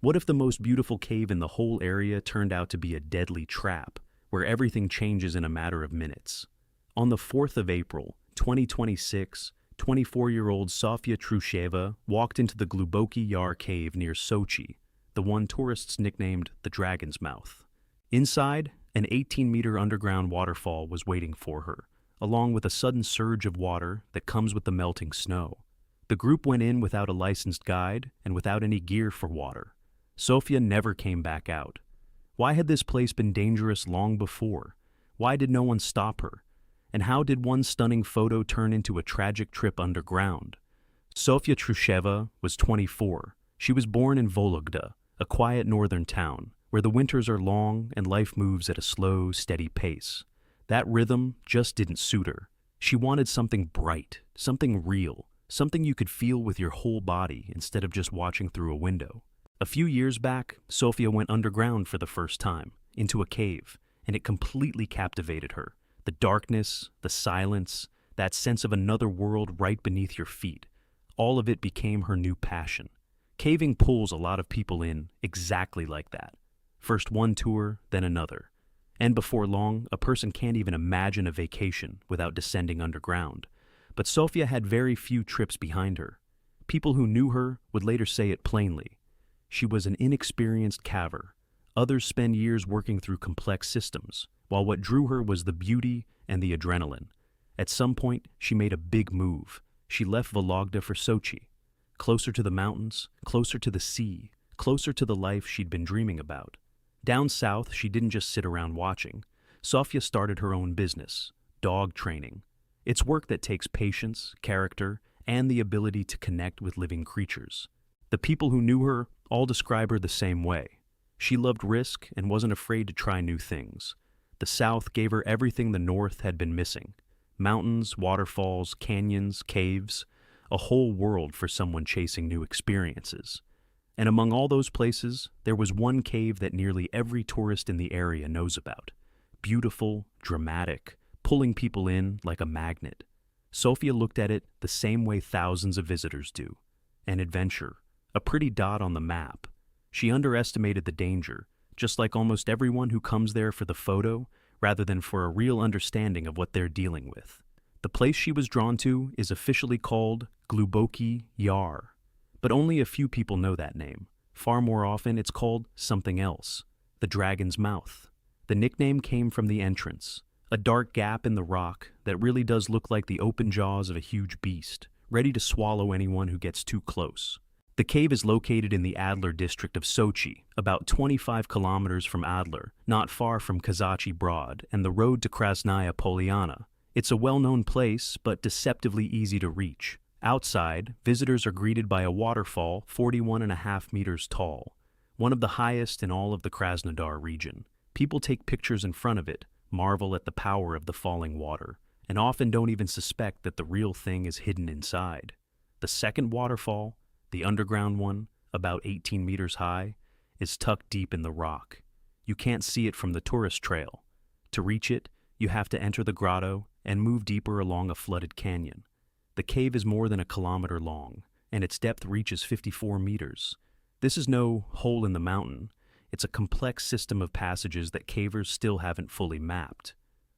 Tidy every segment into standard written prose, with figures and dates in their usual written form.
What if the most beautiful cave in the whole area turned out to be a deadly trap, where everything changes in a matter of minutes? On the 4th of April, 2026, 24-year-old Sofia Trusheva walked into the Gluboki Yar cave near Sochi, the one tourists nicknamed the Dragon's Mouth. Inside, an 18-meter underground waterfall was waiting for her, along with a sudden surge of water that comes with the melting snow. The group went in without a licensed guide and without any gear for water. Sofia never came back out. Why had this place been dangerous long before? Why did no one stop her? And how did one stunning photo turn into a tragic trip underground? Sofia Trusheva was 24. She was born in Vologda, a quiet northern town, where the winters are long and life moves at a slow, steady pace. That rhythm just didn't suit her. She wanted something bright, something real, something you could feel with your whole body instead of just watching through a window. A few years back, Sofia went underground for the first time, into a cave, and it completely captivated her. The darkness, the silence, that sense of another world right beneath your feet, all of it became her new passion. Caving pulls a lot of people in exactly like that. First one tour, then another. And before long, a person can't even imagine a vacation without descending underground. But Sofia had very few trips behind her. People who knew her would later say it plainly. She was an inexperienced caver. Others spend years working through complex systems, while what drew her was the beauty and the adrenaline. At some point, she made a big move. She left Vologda for Sochi. Closer to the mountains, closer to the sea, closer to the life she'd been dreaming about. Down south, she didn't just sit around watching. Sofia started her own business, dog training. It's work that takes patience, character, and the ability to connect with living creatures. The people who knew her all describe her the same way. She loved risk and wasn't afraid to try new things. The South gave her everything the North had been missing. Mountains, waterfalls, canyons, caves, a whole world for someone chasing new experiences. And among all those places, there was one cave that nearly every tourist in the area knows about. Beautiful, dramatic, pulling people in like a magnet. Sofia looked at it the same way thousands of visitors do. An adventure, a pretty dot on the map. She underestimated the danger, just like almost everyone who comes there for the photo, rather than for a real understanding of what they're dealing with. The place she was drawn to is officially called Gluboki Yar, but only a few people know that name. Far more often, it's called something else, the Dragon's Mouth. The nickname came from the entrance, a dark gap in the rock that really does look like the open jaws of a huge beast, ready to swallow anyone who gets too close. The cave is located in the Adler district of Sochi, about 25 kilometers from Adler, not far from Kazachi Brod and the road to Krasnaya Poliana. It's a well-known place, but deceptively easy to reach. Outside, visitors are greeted by a waterfall 41.5 meters tall, one of the highest in all of the Krasnodar region. People take pictures in front of it, marvel at the power of the falling water, and often don't even suspect that the real thing is hidden inside. The second waterfall, the underground one, about 18 meters high, is tucked deep in the rock. You can't see it from the tourist trail. To reach it, you have to enter the grotto and move deeper along a flooded canyon. The cave is more than a kilometer long, and its depth reaches 54 meters. This is no hole in the mountain. It's a complex system of passages that cavers still haven't fully mapped.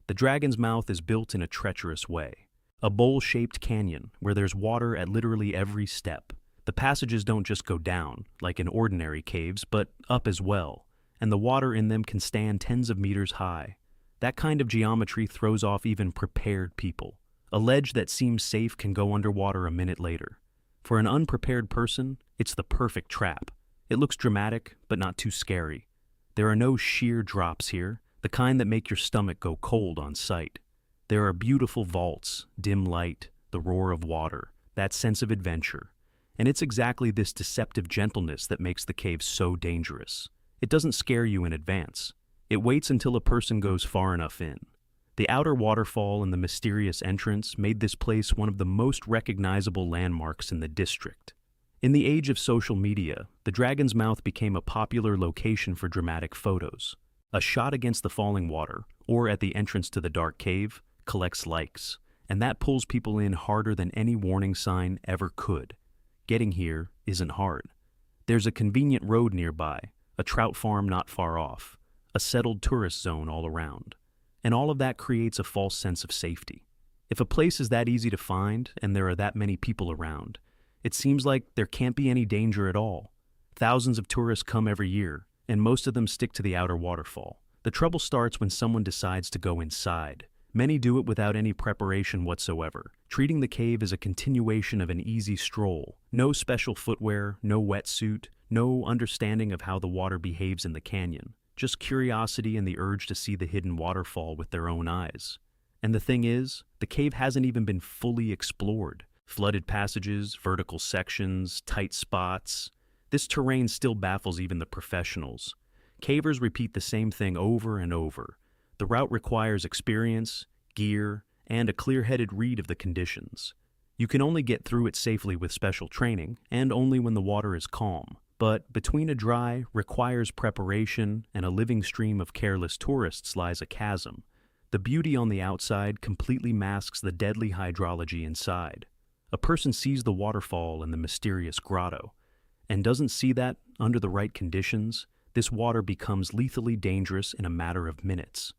The Dragon's Mouth is built in a treacherous way. A bowl-shaped canyon where there's water at literally every step. The passages don't just go down, like in ordinary caves, but up as well, and the water in them can stand tens of meters high. That kind of geometry throws off even prepared people. A ledge that seems safe can go underwater a minute later. For an unprepared person, it's the perfect trap. It looks dramatic, but not too scary. There are no sheer drops here, the kind that make your stomach go cold on sight. There are beautiful vaults, dim light, the roar of water, that sense of adventure. And it's exactly this deceptive gentleness that makes the cave so dangerous. It doesn't scare you in advance. It waits until a person goes far enough in. The outer waterfall and the mysterious entrance made this place one of the most recognizable landmarks in the district. In the age of social media, the Dragon's Mouth became a popular location for dramatic photos. A shot against the falling water, or at the entrance to the dark cave, collects likes, and that pulls people in harder than any warning sign ever could. Getting here isn't hard. There's a convenient road nearby, a trout farm not far off, a settled tourist zone all around. And all of that creates a false sense of safety. If a place is that easy to find and there are that many people around, it seems like there can't be any danger at all. Thousands of tourists come every year, and most of them stick to the outer waterfall. The trouble starts when someone decides to go inside. Many do it without any preparation whatsoever, treating the cave as a continuation of an easy stroll. No special footwear, no wetsuit, no understanding of how the water behaves in the canyon. Just curiosity and the urge to see the hidden waterfall with their own eyes. And the thing is, the cave hasn't even been fully explored. Flooded passages, vertical sections, tight spots. This terrain still baffles even the professionals. Cavers repeat the same thing over and over. The route requires experience, gear, and a clear-headed read of the conditions. You can only get through it safely with special training, and only when the water is calm. But between a dry, requires preparation, and a living stream of careless tourists lies a chasm. The beauty on the outside completely masks the deadly hydrology inside. A person sees the waterfall and the mysterious grotto, and doesn't see that, under the right conditions, this water becomes lethally dangerous in a matter of minutes.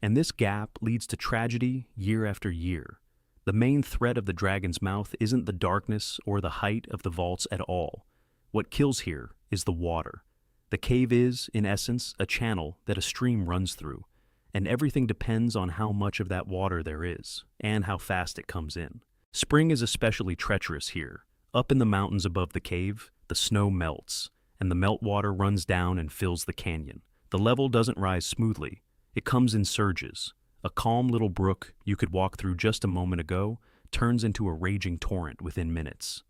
And this gap leads to tragedy year after year. The main threat of the Dragon's Mouth isn't the darkness or the height of the vaults at all. What kills here is the water. The cave is, in essence, a channel that a stream runs through, and everything depends on how much of that water there is, and how fast it comes in. Spring is especially treacherous here. Up in the mountains above the cave, the snow melts, and the meltwater runs down and fills the canyon. The level doesn't rise smoothly. It comes in surges. A calm little brook you could walk through just a moment ago turns into a raging torrent within minutes.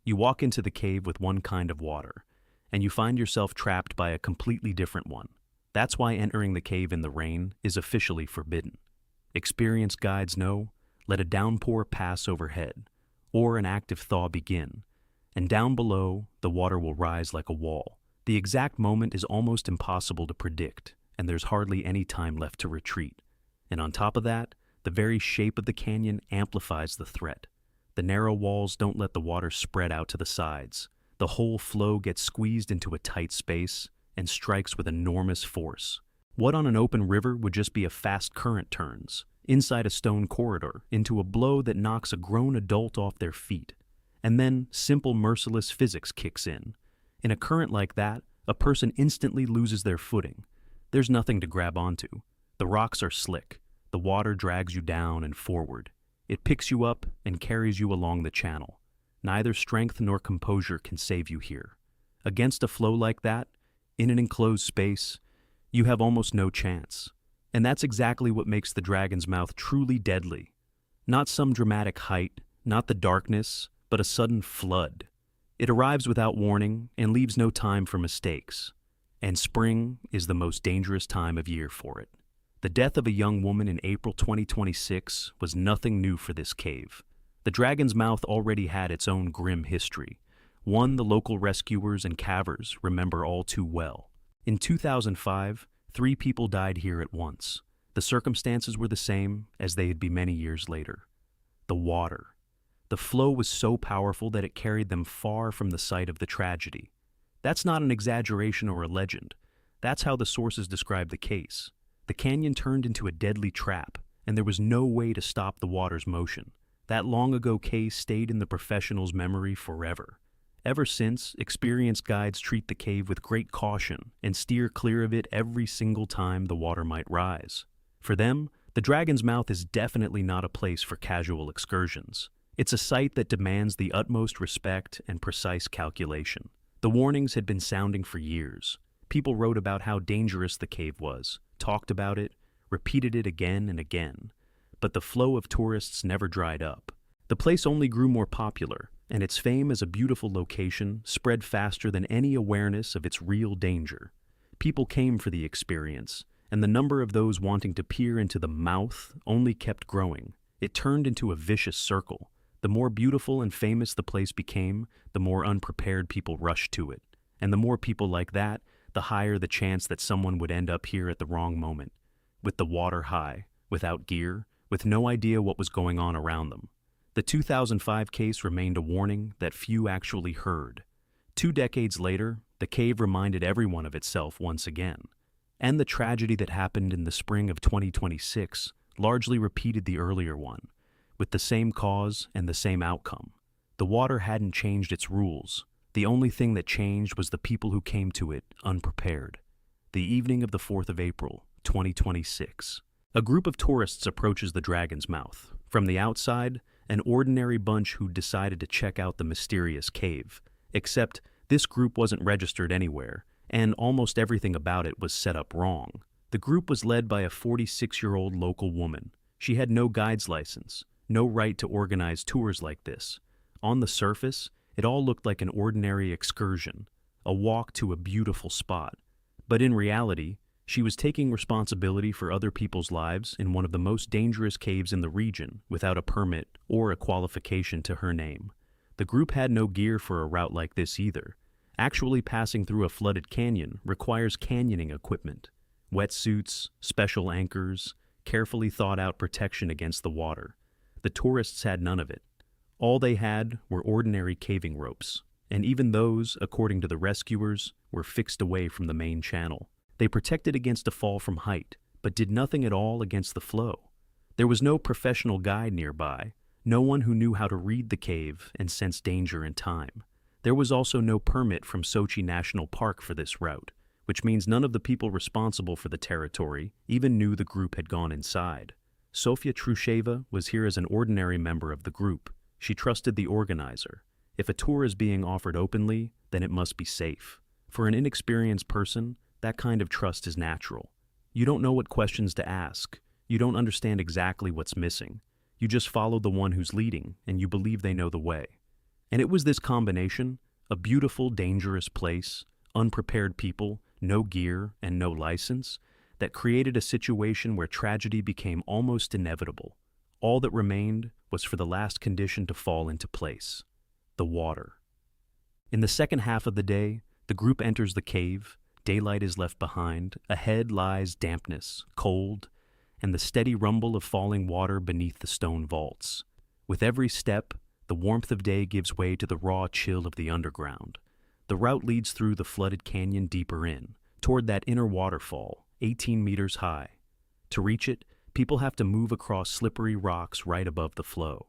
You walk into the cave with one kind of water, and you find yourself trapped by a completely different one. That's why entering the cave in the rain is officially forbidden. Experienced guides know, let a downpour pass overhead, or an active thaw begin, and down below, the water will rise like a wall. The exact moment is almost impossible to predict, and there's hardly any time left to retreat. And on top of that, the very shape of the canyon amplifies the threat. The narrow walls don't let the water spread out to the sides. The whole flow gets squeezed into a tight space and strikes with enormous force. What on an open river would just be a fast current turns, inside a stone corridor, into a blow that knocks a grown adult off their feet. And then simple merciless physics kicks in. In a current like that, a person instantly loses their footing. There's nothing to grab onto. The rocks are slick. The water drags you down and forward. It picks you up and carries you along the channel. Neither strength nor composure can save you here. Against a flow like that, in an enclosed space, you have almost no chance. And that's exactly what makes the Dragon's Mouth truly deadly. Not some dramatic height, not the darkness, but a sudden flood. It arrives without warning and leaves no time for mistakes. And spring is the most dangerous time of year for it. The death of a young woman in April 2026 was nothing new for this cave. The Dragon's Mouth already had its own grim history, one the local rescuers and cavers remember all too well. In 2005, 3 people died here at once. The circumstances were the same as they'd be many years later. The water. The flow was so powerful that it carried them far from the site of the tragedy. That's not an exaggeration or a legend. That's how the sources describe the case. The canyon turned into a deadly trap, and there was no way to stop the water's motion. That long-ago case stayed in the professional's memory forever. Ever since, experienced guides treat the cave with great caution and steer clear of it every single time the water might rise. For them, the Dragon's Mouth is definitely not a place for casual excursions. It's a site that demands the utmost respect and precise calculation. The warnings had been sounding for years. People wrote about how dangerous the cave was, talked about it, repeated it again and again. But the flow of tourists never dried up. The place only grew more popular, and its fame as a beautiful location spread faster than any awareness of its real danger. People came for the experience, and the number of those wanting to peer into the mouth only kept growing. It turned into a vicious circle. The more beautiful and famous the place became, the more unprepared people rushed to it. And the more people like that, the higher the chance that someone would end up here at the wrong moment, with the water high, without gear, with no idea what was going on around them. The 2005 case remained a warning that few actually heard. 2 decades later, The cave reminded everyone of itself once again. And the tragedy that happened in the spring of 2026 largely repeated the earlier one, with the same cause and the same outcome. The water hadn't changed its rules. The only thing that changed was the people who came to it unprepared. The evening of the 4th of April, 2026. A group of tourists approaches the Dragon's Mouth. From the outside, an ordinary bunch who decided to check out the mysterious cave. Except this group wasn't registered anywhere, and almost everything about it was set up wrong. The group was led by a 46-year-old local woman. She had no guide's license, no right to organize tours like this. On the surface, it all looked like an ordinary excursion, a walk to a beautiful spot. But in reality, she was taking responsibility for other people's lives in one of the most dangerous caves in the region without a permit or a qualification to her name. The group had no gear for a route like this either. Actually passing through a flooded canyon requires canyoning equipment, wetsuits, special anchors, carefully thought out protection against the water. The tourists had none of it. All they had were ordinary caving ropes, and even those, according to the rescuers, were fixed away from the main channel. They protected against a fall from height, but did nothing at all against the flow. There was no professional guide nearby, no one who knew how to read the cave and sense danger in time. There was also no permit from Sochi National Park for this route, which means none of the people responsible for the territory even knew the group had gone inside. Sofia Trusheva was here as an ordinary member of the group. She trusted the organizer. If a tour is being offered openly, then it must be safe. For an inexperienced person, that kind of trust is natural. You don't know what questions to ask. You don't understand exactly what's missing. You just follow the one who's leading, and you believe they know the way. And it was this combination, a beautiful, dangerous place, unprepared people, no gear, and no license, that created a situation where tragedy became almost inevitable. All that remained was for the last condition to fall into place: the water. In the second half of the day, the group enters the cave. Daylight is left behind. Ahead lies dampness, cold, and the steady rumble of falling water beneath the stone vaults. With every step, the warmth of day gives way to the raw chill of the underground. The route leads through the flooded canyon deeper in, toward that inner waterfall, 18 meters high. To reach it, people have to move across slippery rocks right above the flow.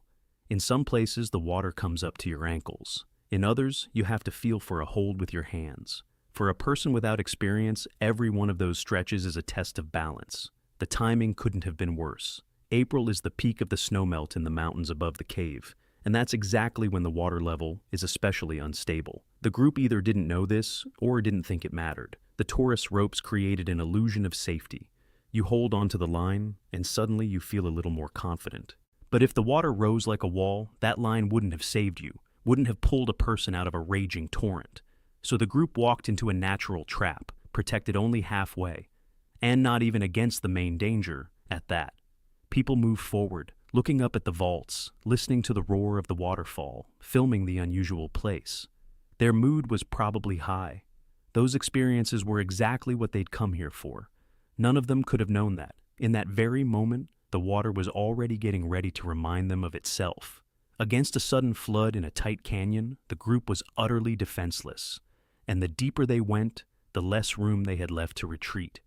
In some places, the water comes up to your ankles. In others, you have to feel for a hold with your hands. For a person without experience, every one of those stretches is a test of balance. The timing couldn't have been worse. April is the peak of the snowmelt in the mountains above the cave, and that's exactly when the water level is especially unstable. The group either didn't know this or didn't think it mattered. The tourist ropes created an illusion of safety. You hold onto the line, and suddenly you feel a little more confident. But if the water rose like a wall, that line wouldn't have saved you, wouldn't have pulled a person out of a raging torrent. So the group walked into a natural trap, protected only halfway, and not even against the main danger at that. People moved forward, looking up at the vaults, listening to the roar of the waterfall, filming the unusual place. Their mood was probably high. Those experiences were exactly what they'd come here for. None of them could have known that. In that very moment, the water was already getting ready to remind them of itself. Against a sudden flood in a tight canyon, the group was utterly defenseless. And the deeper they went, the less room they had left to retreat.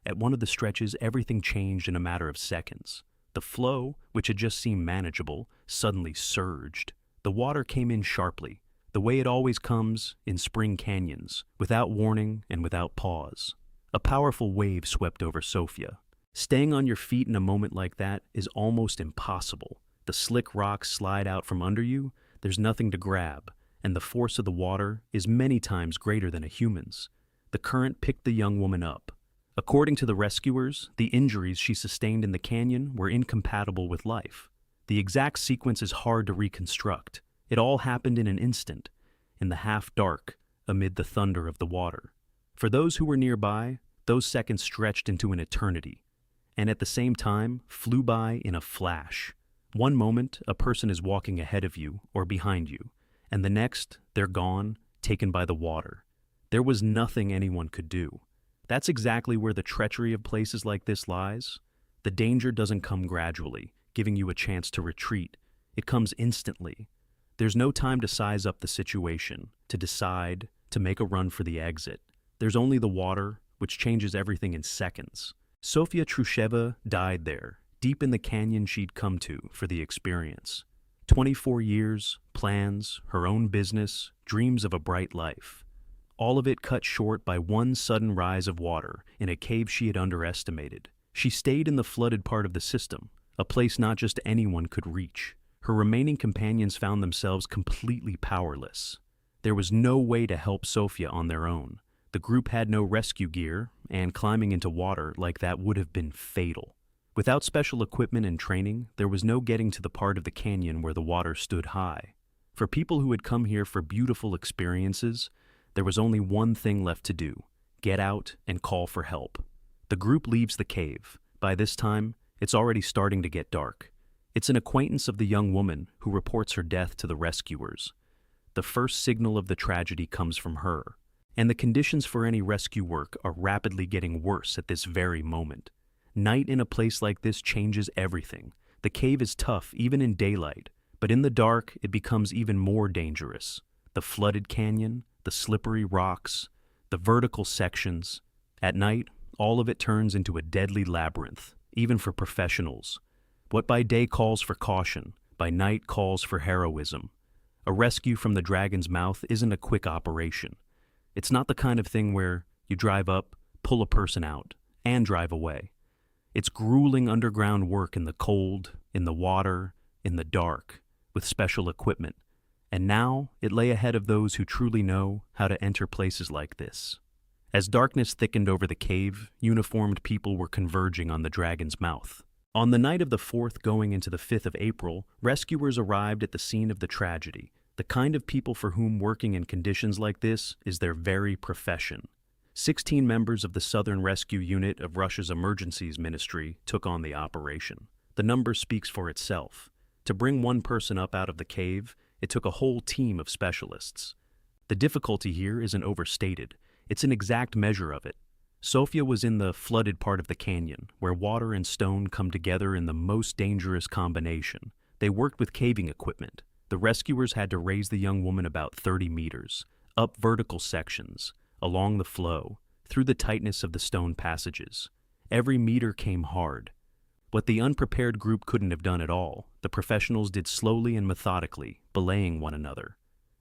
At one of the stretches, everything changed in a matter of seconds. The flow, which had just seemed manageable, suddenly surged. The water came in sharply, the way it always comes in spring canyons, without warning and without pause. A powerful wave swept over Sofia. Staying on your feet in a moment like that is almost impossible. The slick rocks slide out from under you, there's nothing to grab, and the force of the water is many times greater than a human's. The current picked the young woman up. According to the rescuers, the injuries she sustained in the canyon were incompatible with life. The exact sequence is hard to reconstruct. It all happened in an instant, in the half-dark, amid the thunder of the water. For those who were nearby, those seconds stretched into an eternity, and at the same time flew by in a flash. One moment, a person is walking ahead of you or behind you, and the next, they're gone, taken by the water. There was nothing anyone could do. That's exactly where the treachery of places like this lies. The danger doesn't come gradually, giving you a chance to retreat. It comes instantly. There's no time to size up the situation, to decide, to make a run for the exit. There's only the water, which changes everything in seconds. Sofia Trusheva died there, deep in the canyon she'd come to for the experience. 24 years, plans, her own business, dreams of a bright life. All of it cut short by one sudden rise of water in a cave she had underestimated. She stayed in the flooded part of the system, a place not just anyone could reach. Her remaining companions found themselves completely powerless. There was no way to help Sofia on their own. The group had no rescue gear, and climbing into water like that would have been fatal. Without special equipment and training, there was no getting to the part of the canyon where the water stood high. For people who had come here for beautiful experiences, there was only one thing left to do: get out and call for help. The group leaves the cave. By this time, it's already starting to get dark. It's an acquaintance of the young woman who reports her death to the rescuers. The first signal of the tragedy comes from her, and the conditions for any rescue work are rapidly getting worse at this very moment. Night in a place like this changes everything. The cave is tough even in daylight, but in the dark it becomes even more dangerous. The flooded canyon, the slippery rocks, the vertical sections. At night, all of it turns into a deadly labyrinth, even for professionals. What by day calls for caution, by night calls for heroism. A rescue from the dragon's mouth isn't a quick operation. It's not the kind of thing where you drive up, pull a person out, and drive away. It's grueling underground work in the cold, in the water, in the dark, with special equipment. And now it lay ahead of those who truly know how to enter places like this. As darkness thickened over the cave, uniformed people were converging on the dragon's mouth. On the night of the 4th going into the 5th of April, rescuers arrived at the scene of the tragedy, the kind of people for whom working in conditions like this is their very profession. 16 members of the Southern Rescue Unit of Russia's Emergencies Ministry took on the operation. The number speaks for itself. To bring one person up out of the cave, it took a whole team of specialists. The difficulty here isn't overstated. It's an exact measure of it. Sofia was in the flooded part of the canyon, where water and stone come together in the most dangerous combination. They worked with caving equipment. The rescuers had to raise the young woman about 30 meters, up vertical sections, along the flow, through the tightness of the stone passages. Every meter came hard. What the unprepared group couldn't have done at all, the professionals did slowly and methodically, belaying one another.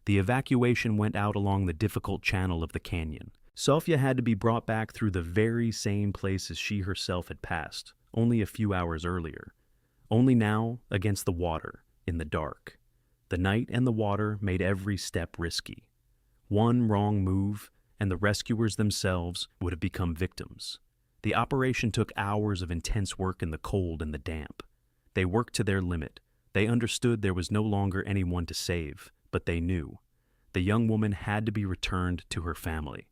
The evacuation went out along the difficult channel of the canyon. Sofia had to be brought back through the very same places she herself had passed, only a few hours earlier. Only now, against the water, in the dark. The night and the water made every step risky. One wrong move, and the rescuers themselves would have become victims. The operation took hours of intense work in the cold and the damp. They worked to their limit. They understood there was no longer anyone to save, but they knew. The young woman had to be returned to her family.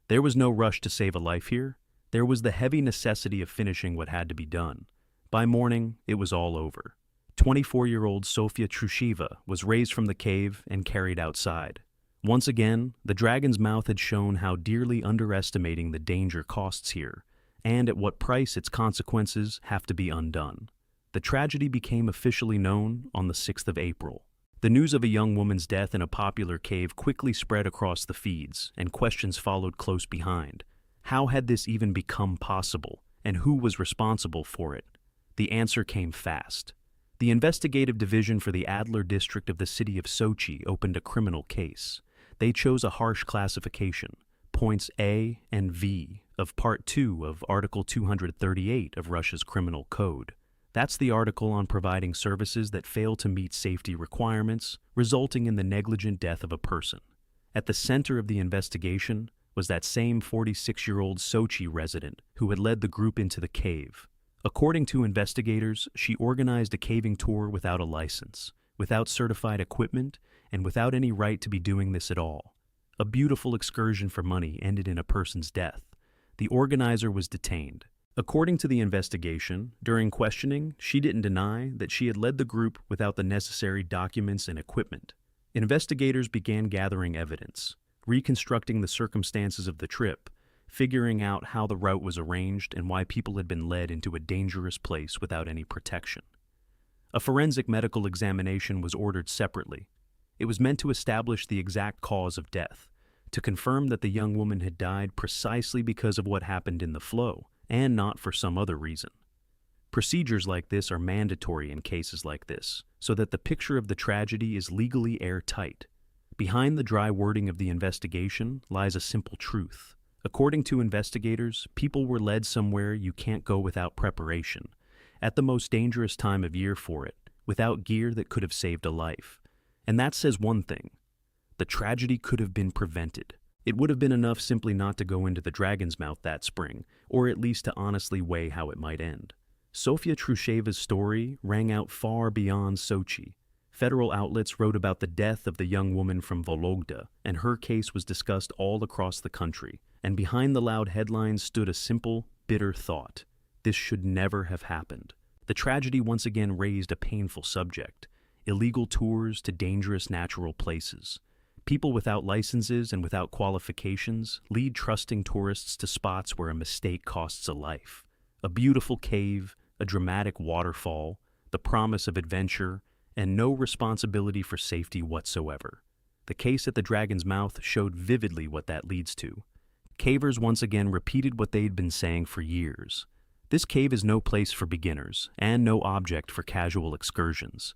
There was no rush to save a life here. There was the heavy necessity of finishing what had to be done. By morning, it was all over. 24-year-old Sofia Trusheva was raised from the cave and carried outside. Once again, the dragon's mouth had shown how dearly underestimating the danger costs here, and at what price its consequences have to be undone. The tragedy became officially known on the 6th of April. The news of a young woman's death in a popular cave quickly spread across the feeds, and questions followed close behind. How had this even become possible, and who was responsible for it? The answer came fast. The investigative division for the Adler district of the city of Sochi opened a criminal case. They chose a harsh classification, points A and V of Part 2 of Article 238 of Russia's Criminal Code. That's the article on providing services that fail to meet safety requirements, resulting in the negligent death of a person. At the center of the investigation was that same 46-year-old Sochi resident who had led the group into the cave. According to investigators, she organized a caving tour without a license, without certified equipment, and without any right to be doing this at all. A beautiful excursion for money ended in a person's death. The organizer was detained. According to the investigation, during questioning, she didn't deny that she had led the group without the necessary documents and equipment. Investigators began gathering evidence, reconstructing the circumstances of the trip, figuring out how the route was arranged and why people had been led into a dangerous place without any protection. A forensic medical examination was ordered separately. It was meant to establish the exact cause of death, to confirm that the young woman had died precisely because of what happened in the flow, and not for some other reason. Procedures like this are mandatory in cases like this, so that the picture of the tragedy is legally airtight. Behind the dry wording of the investigation lies a simple truth. According to investigators, people were led somewhere you can't go without preparation, at the most dangerous time of year for it, without gear that could have saved a life. And that says one thing: the tragedy could have been prevented. It would have been enough simply not to go into the Dragon's Mouth that spring, or at least to honestly weigh how it might end. Sofia Trusheva's story rang out far beyond Sochi. Federal outlets wrote about the death of the young woman from Vologda, and her case was discussed all across the country. And behind the loud headlines stood a simple, bitter thought: this should never have happened. The tragedy once again raised a painful subject: illegal tours to dangerous natural places. People without licenses and without qualifications lead trusting tourists to spots where a mistake costs a life. A beautiful cave, a dramatic waterfall, the promise of adventure, and no responsibility for safety whatsoever. The case at the Dragon's Mouth showed vividly what that leads to. Cavers once again repeated what they'd been saying for years. This cave is no place for beginners, and no object for casual excursions.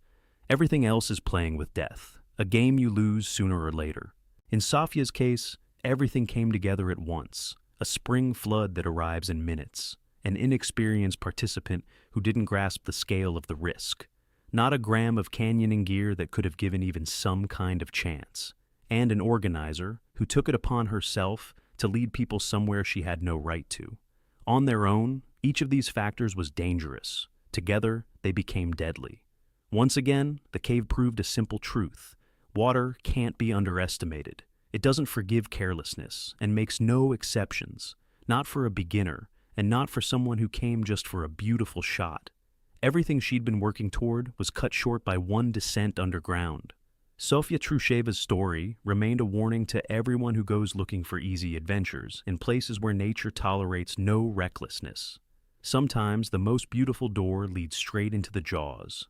Everything else is playing with death, a game you lose sooner or later. In Sofia's case, everything came together at once: a spring flood that arrives in minutes, an inexperienced participant who didn't grasp the scale of the risk, not a gram of canyoning gear that could have given even some kind of chance, and an organizer who took it upon herself to lead people somewhere she had no right to. On their own, each of these factors was dangerous. Together, they became deadly. Once again, the cave proved a simple truth: water can't be underestimated. It doesn't forgive carelessness and makes no exceptions, not for a beginner, and not for someone who came just for a beautiful shot. Everything she'd been working toward was cut short by one descent underground. Sofia Trusheva's story remained a warning to everyone who goes looking for easy adventures in places where nature tolerates no recklessness. Sometimes the most beautiful door leads straight into the jaws.